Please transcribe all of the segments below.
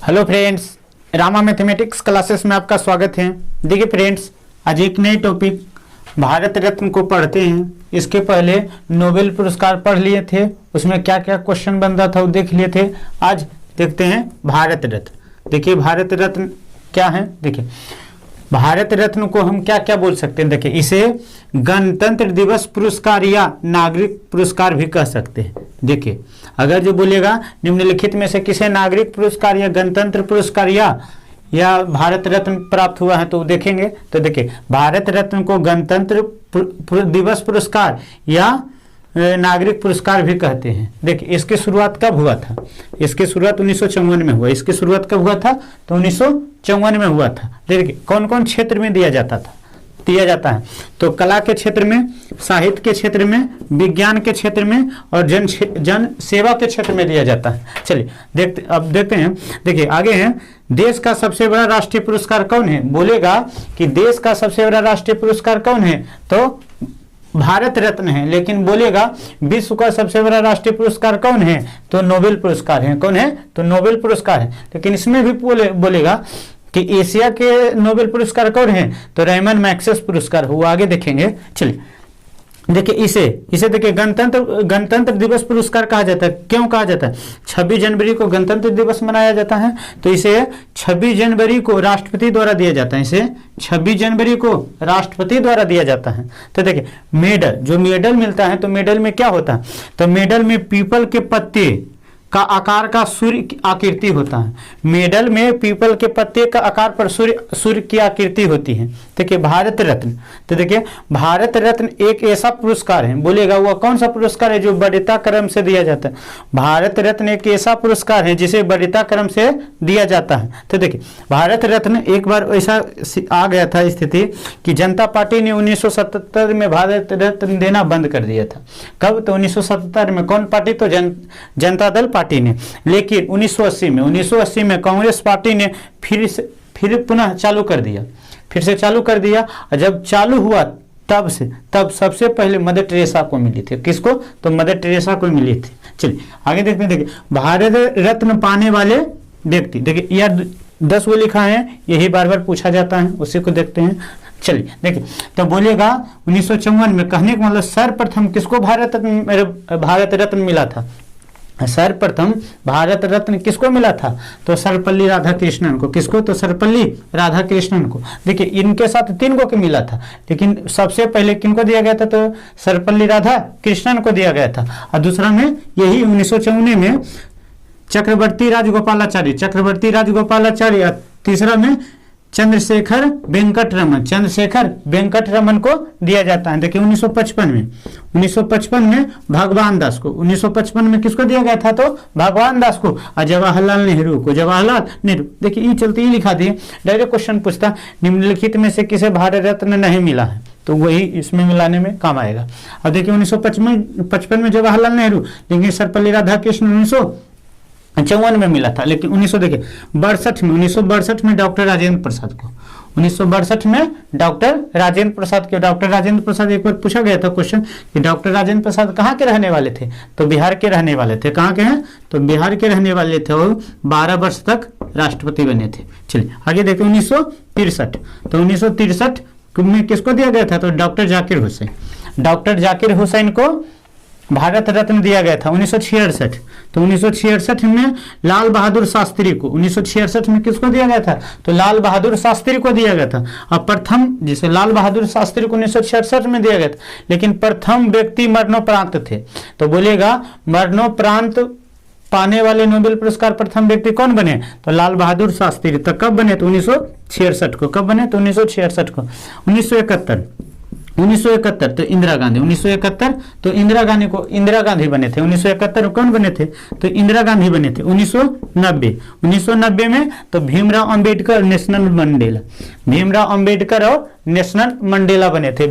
Hello friends, Rama mathematics classes में आपका स्वागत है। देखिए फ्रेंड्स, आज एक नए टॉपिक भारत रत्न को पढ़ते हैं। इसके पहले नोबेल पुरस्कार पढ़ लिए थे, उसमें क्या क्या क्वेश्चन बन रहा था वो देख लिए थे। आज देखते हैं भारत रत्न। देखिए भारत रत्न क्या है। देखिए भारत रत्न को हम क्या क्या बोल सकते हैं। देखिए इसे गणतंत्र दिवस पुरस्कार या नागरिक पुरस्कार भी कह सकते हैं। देखिए अगर जो बोलेगा निम्नलिखित में से किसे नागरिक पुरस्कार या गणतंत्र पुरस्कार या भारत रत्न प्राप्त हुआ है तो देखेंगे। तो देखिए भारत रत्न को गणतंत्र दिवस पुरस्कार या नागरिक पुरस्कार भी कहते हैं। देखिए इसकी शुरुआत कब हुआ था। इसकी शुरुआत 1954 में हुआ। इसकी शुरुआत कब हुआ था तो 1954 में हुआ था। देखिए कौन कौन क्षेत्र में दिया जाता है तो कला के क्षेत्र में, साहित्य के क्षेत्र में, विज्ञान के क्षेत्र में और जन सेवा के क्षेत्र में दिया जाता है। चलिए अब देखते हैं। देखिए आगे है, देश का सबसे बड़ा राष्ट्रीय पुरस्कार कौन है। बोलेगा कि देश का सबसे बड़ा राष्ट्रीय पुरस्कार कौन है तो भारत रत्न है। लेकिन बोलेगा विश्व का सबसे बड़ा राष्ट्रीय पुरस्कार कौन है तो नोबेल पुरस्कार है। कौन है तो नोबेल पुरस्कार है। लेकिन इसमें भी बोलेगा कि एशिया के नोबेल पुरस्कार कौन है तो रेमन मैग्सेस पुरस्कार हुआ। आगे देखेंगे। चलिए देखिए इसे देखिए गणतंत्र दिवस पुरस्कार कहा जाता है। क्यों कहा जाता है। 26 जनवरी को गणतंत्र दिवस मनाया जाता है तो इसे 26 जनवरी को राष्ट्रपति द्वारा दिया जाता है। इसे 26 जनवरी को राष्ट्रपति द्वारा दिया जाता है। तो देखिए मेडल मिलता है तो मेडल में क्या होता है तो मेडल में पीपल के पत्ते का आकार का सूर्य आकृति होता है। मेडल में पीपल के पत्ते का आकार पर सूर्य की आकृति होती है। देखिए भारत रत्न, तो देखिए भारत रत्न एक ऐसा पुरस्कार है। बोलेगा वह कौन सा पुरस्कार है जो वरीयता क्रम से दिया जाता है। भारत रत्न एक ऐसा पुरस्कार है जिसे वरीयता क्रम से दिया जाता है। तो देखिए भारत रत्न एक बार ऐसा आ गया था स्थिति कि जनता पार्टी ने 1977 में भारत रत्न देना बंद कर दिया था। कब तो 1977 में। कौन पार्टी तो जनता दल पार्टी ने। लेकिन 1980 में कांग्रेस पार्टी ने फिर पुनः चालू कर दिया। फिर से चालू कर दिया और जब चालू हुआ तब सबसे पहले मदर टेरेसा को मिली थी। किसको तो मदर टेरेसा को मिली थी। चलिए आगे देखते हैं। देखिए भारत रत्न पाने वाले व्यक्ति, देखिए यार 10 वो लिखा है, यही बार बार पूछा जाता है, उसी को देखते हैं। चलिए देखिए तो बोलेगा 1954 में। कहने का मतलब सर्वप्रथम किसको भारत रत्न मिला था। सर्वप्रथम भारत रत्न किसको मिला था तो सर्वपल्ली राधाकृष्णन को। किसको तो सर्वपल्ली राधाकृष्णन को। देखिए इनके साथ 3 को मिला था, लेकिन सबसे पहले किनको दिया गया था तो सर्वपल्ली राधाकृष्णन को दिया गया था। और दूसरा में यही 1954 में चक्रवर्ती राजगोपालाचारी, तीसरा में चंद्रशेखर वेंकट रमन को दिया जाता है। देखिए 1955 में भगवान दास को। 1955 में किसको दिया गया था तो भगवान दास को और जवाहरलाल नेहरू को। देखिए ये चलते ही लिखा दिए। डायरेक्ट क्वेश्चन पूछता निम्नलिखित में से किसे भारत रत्न नहीं मिला है तो वही इसमें मिलाने में काम आएगा। अब देखिए 1955 में जवाहरलाल नेहरू, लेकिन सर्वपल्ली राधाकृष्णन 1954 में मिला था। लेकिन 1962 में डॉक्टर राजेंद्र प्रसाद को। 1962 में डॉक्टर राजेंद्र प्रसाद एक बार पूछा गया था क्वेश्चन कि डॉक्टर राजेंद्र प्रसाद कहाँ के रहने वाले थे तो बिहार के रहने वाले थे। कहाँ के हैं तो बिहार के रहने वाले थे और 12 वर्ष तक राष्ट्रपति बने थे। चलिए आगे देखते 1963। तो 1963 में किसको दिया गया था तो डॉक्टर जाकिर हुसैन को भारत रत्न दिया गया था। 1966 तो 1966 में लाल बहादुर शास्त्री को। 1966 में किसको दिया गया था तो लाल बहादुर शास्त्री को दिया गया था। और प्रथम जिसे लाल बहादुर शास्त्री को 1966 में दिया गया था, लेकिन प्रथम व्यक्ति मरणोपरांत थे। तो बोलेगा मरणोपरांत पाने वाले नोबेल पुरस्कार प्रथम व्यक्ति कौन बने तो लाल बहादुर शास्त्री। तो कब बने तो 1966 को। कब बने तो 1966 को। 1971 तो इंदिरा गांधी। 1971 तो इंदिरा गांधी बने थे। 1971 कौन बने थे तो इंदिरा गांधी बने थे। 1990 में तो भीमराव अंबेडकर और नेशनल मंडेला बने थे।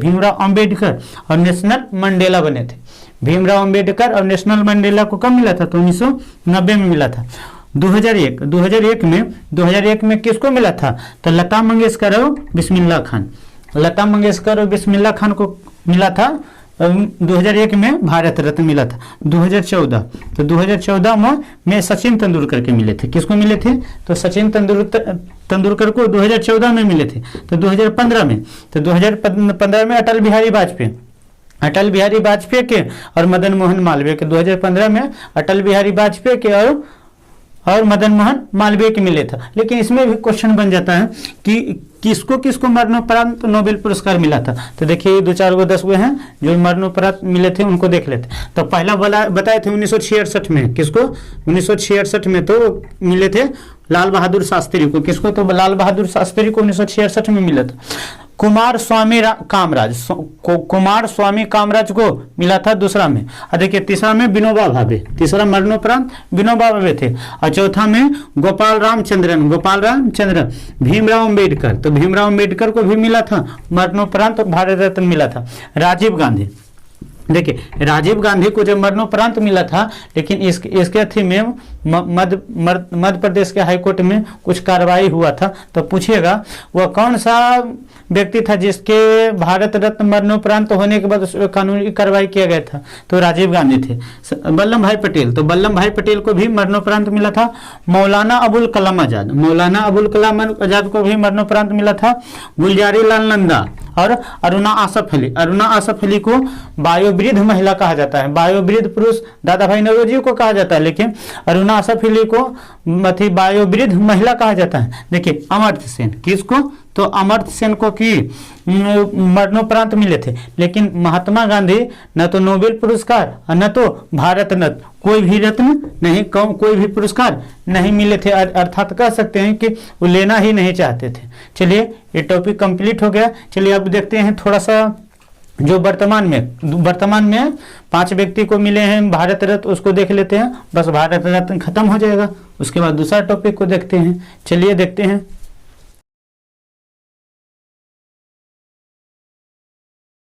भीमराव अम्बेडकर और नेशनल मंडेला को कब मिला था तो 1990 में मिला था। 2001 में किसको मिला था तो लता मंगेशकर और बिस्मिल्लाह खान को मिला था 2001 में भारत रत्न मिला था। 2014, तो 2014 में सचिन तेंदुलकर के मिले थे। किसको मिले थे? तो सचिन तेंदुलकर को 2014 में मिले थे। तो 2015 में, तो 2015 में अटल बिहारी वाजपेयी के और मदन मोहन मालवीय के, 2015 में अटल बिहारी वाजपेयी के और मदन मोहन मालवीय के मिले था। लेकिन इसमें भी क्वेश्चन बन जाता है कि किसको किसको मरणोपरांत नोबेल पुरस्कार मिला था। तो देखिए 2 4 गो 10 गो हैं जो मरणोपरांत मिले थे, उनको देख लेते। तो पहला बताए थे 1966 में। किसको? 1966 में तो मिले थे लाल बहादुर शास्त्री को। किसको? तो लाल बहादुर शास्त्री को 1966 में मिला था। कुमार स्वामी कामराज को मिला था दूसरा में। और देखिए तीसरा में विनोबा भावे, तीसरा मरणोपरांत विनोबा भावे थे। और चौथा में गोपाल राम चंद्रन, भीमराव अम्बेडकर, तो भीमराव अम्बेडकर को भी मिला था मरणोपरांत, भारत रत्न मिला था। राजीव गांधी, देखिए राजीव गांधी को जब मरणोपरांत मिला था, लेकिन इसके अथी में मध्य प्रदेश के हाईकोर्ट में कुछ कार्रवाई हुआ था। तो पूछिएगा वह कौन सा व्यक्ति था जिसके भारत रत्न मरणोपरांत होने के बाद उस कानूनी कार्रवाई किया गया था? तो राजीव गांधी थे। वल्लभ भाई पटेल, तो वल्लभ भाई पटेल को भी मरणोपरांत मिला था। मौलाना अबुल कलाम आजाद को भी मरणोपरांत मिला था। गुलजारी लाल नंदा और अरुणा आसफ अली को वायोवृद्ध महिला कहा जाता है। वायोवृद्ध पुरुष दादा भाई नौरोजी को कहा जाता है, लेकिन अरुणा आसफ अली को वायोवृद्ध महिला कहा जाता है। देखिए अमर्त्य सेन, किसको? तो अमर्त्य सेन को की मरणोपरांत मिले थे। लेकिन महात्मा गांधी न तो नोबेल पुरस्कार और न तो भारत रत्न, कोई भी रत्न नहीं, कोई भी पुरस्कार नहीं मिले थे। अर्थात कह सकते हैं कि वो लेना ही नहीं चाहते थे। चलिए ये टॉपिक कंप्लीट हो गया। चलिए अब देखते हैं थोड़ा सा जो वर्तमान में 5 व्यक्ति को मिले हैं भारत रत्न, उसको देख लेते हैं। बस भारत रत्न खत्म हो जाएगा, उसके बाद दूसरा टॉपिक को देखते हैं। चलिए देखते हैं।